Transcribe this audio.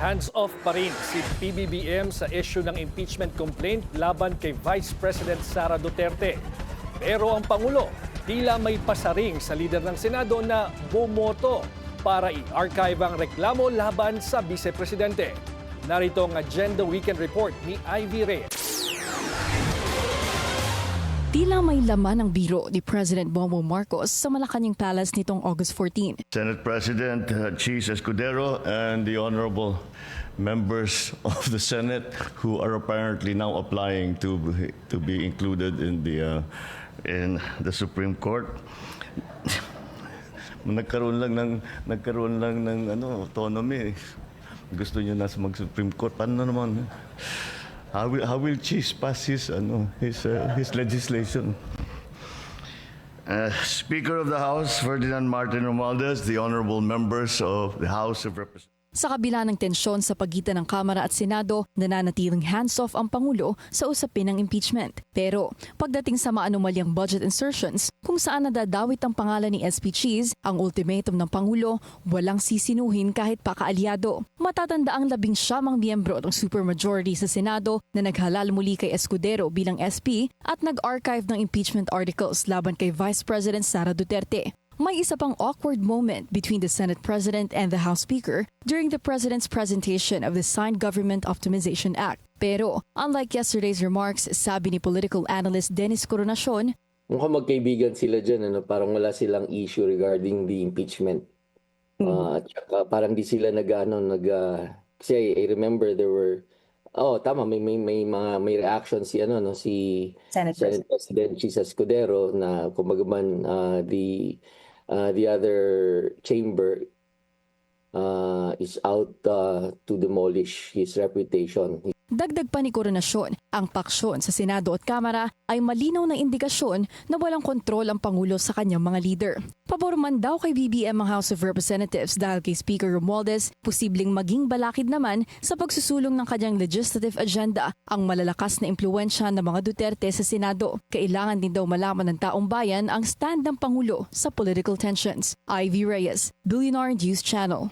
Hands-off pa rin si PBBM sa issue ng impeachment complaint laban kay Vice President Sara Duterte. Pero ang Pangulo, tila may pasaring sa lider ng Senado na bumoto para i-archive ang reklamo laban sa Vice Presidente. Narito ang Agenda Weekend Report ni Ivy Reyes. Tila may laman ang biro ni President Bongbong Marcos sa Malacanang Palace nitong August 14. Senate President Cheese Escudero and the honorable members of the Senate who are apparently now applying to be included in the Supreme Court. Nagkaroon lang ng autonomy. Gusto niyo na mag-Supreme Court. Paano naman? How will Cheese pass his legislation? Speaker of the House Ferdinand Martin Romualdez, the honorable members of the House of Representatives. Sa kabila ng tensyon sa pagitan ng Kamara at Senado, nananatiling hands-off ang Pangulo sa usapin ng impeachment. Pero pagdating sa maanumalyang budget insertions, kung saan nadadawit ang pangalan ni SP Cheese, ang ultimatum ng Pangulo, walang sisinuhin kahit pa kaalyado. Matatanda ang 19 miyembro ng supermajority sa Senado na naghalal muli kay Escudero bilang SP at nag-archive ng impeachment articles laban kay Vice President Sara Duterte. May isa pang awkward moment between the Senate President and the House Speaker during the President's presentation of the signed Government Optimization Act. Pero, unlike yesterday's remarks, sabi ni political analyst Dennis Coronacion, mukhang magkaibigan sila dyan, parang wala silang issue regarding the impeachment. At saka parang di sila kasi I remember there were, tama, may reaction si Senate President Cheese Escudero na kumbaga man the other chamber is out to demolish his reputation. Dagdag pa ni Coronacion, ang paksyon sa Senado at Kamara ay malinaw na indikasyon na walang kontrol ang Pangulo sa kanyang mga leader. Pabor man daw kay BBM ang House of Representatives dahil kay Speaker Romualdez, posibleng maging balakid naman sa pagsusulong ng kanyang legislative agenda ang malalakas na impluwensya ng mga Duterte sa Senado. Kailangan din daw malaman ng taong bayan ang stand ng Pangulo sa political tensions. Ivy Reyes, Billionaire News Channel.